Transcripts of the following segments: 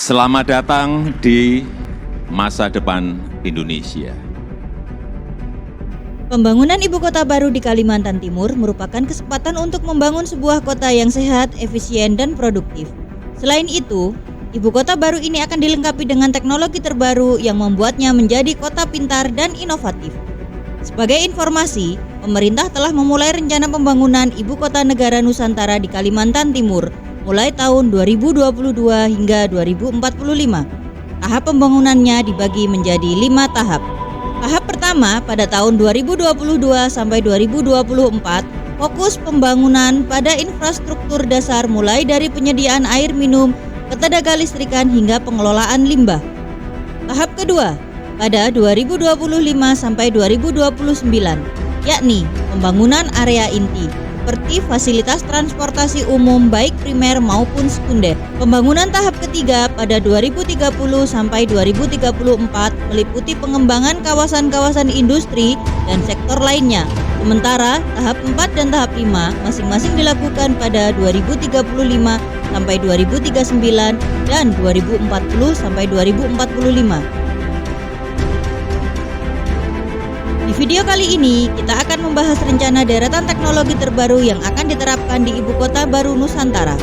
Selamat datang di masa depan Indonesia. Pembangunan ibu kota baru di Kalimantan Timur merupakan kesempatan untuk membangun sebuah kota yang sehat, efisien, dan produktif. Selain itu, ibu kota baru ini akan dilengkapi dengan teknologi terbaru yang membuatnya menjadi kota pintar dan inovatif. Sebagai informasi, pemerintah telah memulai rencana pembangunan ibu kota negara Nusantara di Kalimantan Timur mulai tahun 2022 hingga 2045. Tahap pembangunannya dibagi menjadi 5 tahap. Tahap pertama pada tahun 2022 sampai 2024 fokus pembangunan pada infrastruktur dasar mulai dari penyediaan air minum, ketenaga listrikan hingga pengelolaan limbah. Tahap kedua pada 2025 sampai 2029 yakni pembangunan area inti seperti fasilitas transportasi umum baik primer maupun sekunder. Pembangunan tahap ketiga pada 2030 sampai 2034 meliputi pengembangan kawasan-kawasan industri dan sektor lainnya. Sementara tahap 4 dan tahap 5 masing-masing dilakukan pada 2035 sampai 2039 dan 2040 sampai 2045. Di video kali ini, kita akan membahas rencana deretan teknologi terbaru yang akan diterapkan di Ibu Kota Baru Nusantara.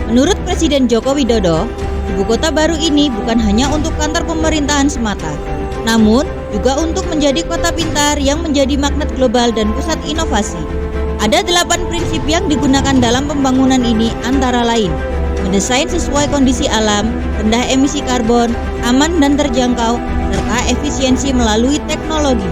Menurut Presiden Joko Widodo, Ibu Kota Baru ini bukan hanya untuk kantor pemerintahan semata, namun juga untuk menjadi kota pintar yang menjadi magnet global dan pusat inovasi. Ada 8 prinsip yang digunakan dalam pembangunan ini antara lain: mendesain sesuai kondisi alam, rendah emisi karbon, aman dan terjangkau, serta efisiensi melalui teknologi.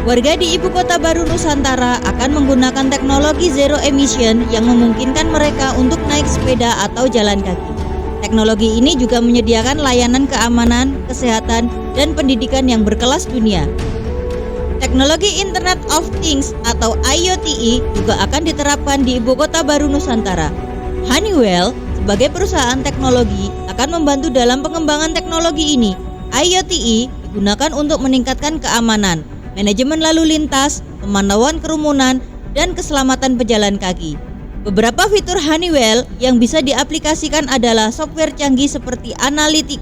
Warga di Ibu Kota Baru Nusantara akan menggunakan teknologi zero emission yang memungkinkan mereka untuk naik sepeda atau jalan kaki. Teknologi ini juga menyediakan layanan keamanan, kesehatan, dan pendidikan yang berkelas dunia. Teknologi Internet of Things atau IoT juga akan diterapkan di Ibu Kota Baru Nusantara. Honeywell sebagai perusahaan teknologi akan membantu dalam pengembangan teknologi ini. IoT digunakan untuk meningkatkan keamanan, manajemen lalu lintas, pemantauan kerumunan, dan keselamatan pejalan kaki. Beberapa fitur Honeywell yang bisa diaplikasikan adalah software canggih seperti analitik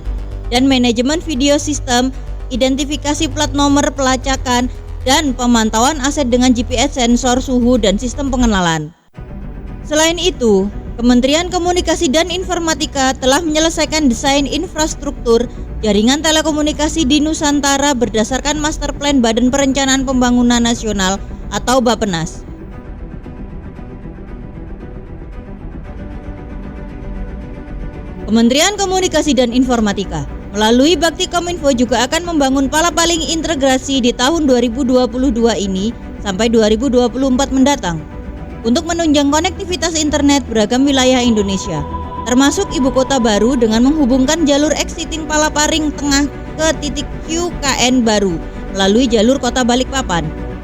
dan manajemen video sistem, identifikasi plat nomor pelacakan, dan pemantauan aset dengan GPS sensor suhu dan sistem pengenalan. Selain itu, Kementerian Komunikasi dan Informatika telah menyelesaikan desain infrastruktur jaringan telekomunikasi di Nusantara berdasarkan Master Plan Badan Perencanaan Pembangunan Nasional atau Bappenas. Kementerian Komunikasi dan Informatika melalui Bakti Kominfo juga akan membangun palapaling integrasi di tahun 2022 ini sampai 2024 mendatang untuk menunjang konektivitas internet beragam wilayah Indonesia, termasuk Ibu Kota Baru dengan menghubungkan jalur exiting Palaparing Tengah ke titik QKN baru melalui jalur Kota Balikpapan.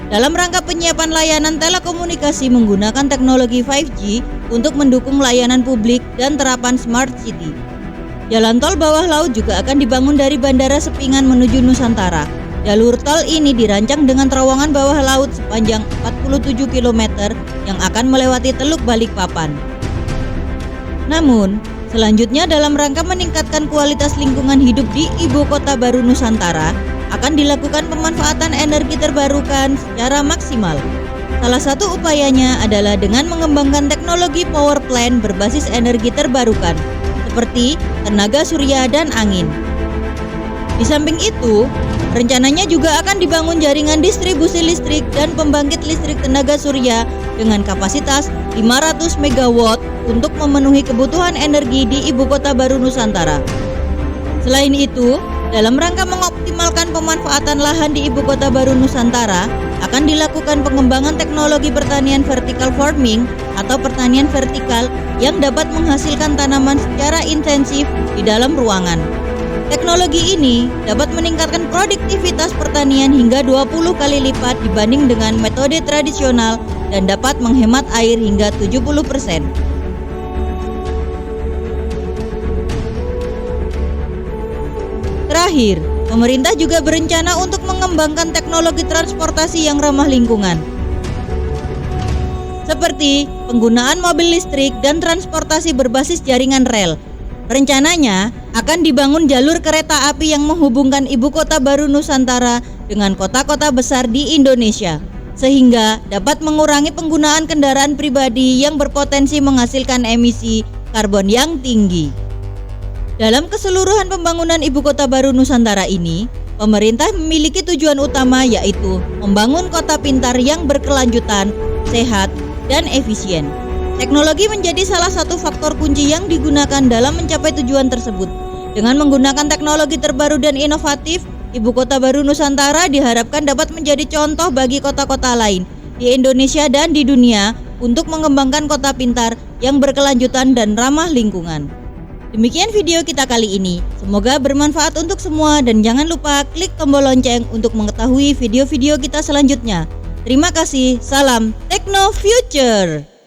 Dalam rangka penyiapan layanan telekomunikasi menggunakan teknologi 5G untuk mendukung layanan publik dan terapan Smart City. Jalan tol bawah laut juga akan dibangun dari Bandara Sepingan menuju Nusantara. Jalur tol ini dirancang dengan terowongan bawah laut sepanjang 47 km yang akan melewati Teluk Balikpapan. Namun, selanjutnya dalam rangka meningkatkan kualitas lingkungan hidup di Ibu Kota Baru Nusantara, akan dilakukan pemanfaatan energi terbarukan secara maksimal. Salah satu upayanya adalah dengan mengembangkan teknologi power plant berbasis energi terbarukan, seperti tenaga surya dan angin. Di samping itu, rencananya juga akan dibangun jaringan distribusi listrik dan pembangkit listrik tenaga surya dengan kapasitas 500 MW untuk memenuhi kebutuhan energi di Ibu Kota Baru Nusantara. Selain itu, dalam rangka mengoptimalkan pemanfaatan lahan di Ibu Kota Baru Nusantara, akan dilakukan pengembangan teknologi pertanian vertical farming atau pertanian vertikal yang dapat menghasilkan tanaman secara intensif di dalam ruangan. Teknologi ini dapat meningkatkan produktivitas pertanian hingga 20 kali lipat dibanding dengan metode tradisional dan dapat menghemat air hingga 70%. Terakhir, pemerintah juga berencana untuk mengembangkan teknologi transportasi yang ramah lingkungan, seperti penggunaan mobil listrik dan transportasi berbasis jaringan rel. Rencananya akan dibangun jalur kereta api yang menghubungkan ibu kota baru Nusantara dengan kota-kota besar di Indonesia, sehingga dapat mengurangi penggunaan kendaraan pribadi yang berpotensi menghasilkan emisi karbon yang tinggi. Dalam keseluruhan pembangunan ibu kota baru Nusantara ini, pemerintah memiliki tujuan utama, yaitu membangun kota pintar yang berkelanjutan, sehat, dan efisien. Teknologi menjadi salah satu faktor kunci yang digunakan dalam mencapai tujuan tersebut. Dengan menggunakan teknologi terbaru dan inovatif, ibu kota baru Nusantara diharapkan dapat menjadi contoh bagi kota-kota lain di Indonesia dan di dunia untuk mengembangkan kota pintar yang berkelanjutan dan ramah lingkungan. Demikian video kita kali ini. Semoga bermanfaat untuk semua dan jangan lupa klik tombol lonceng untuk mengetahui video-video kita selanjutnya. Terima kasih. Salam Techno Future.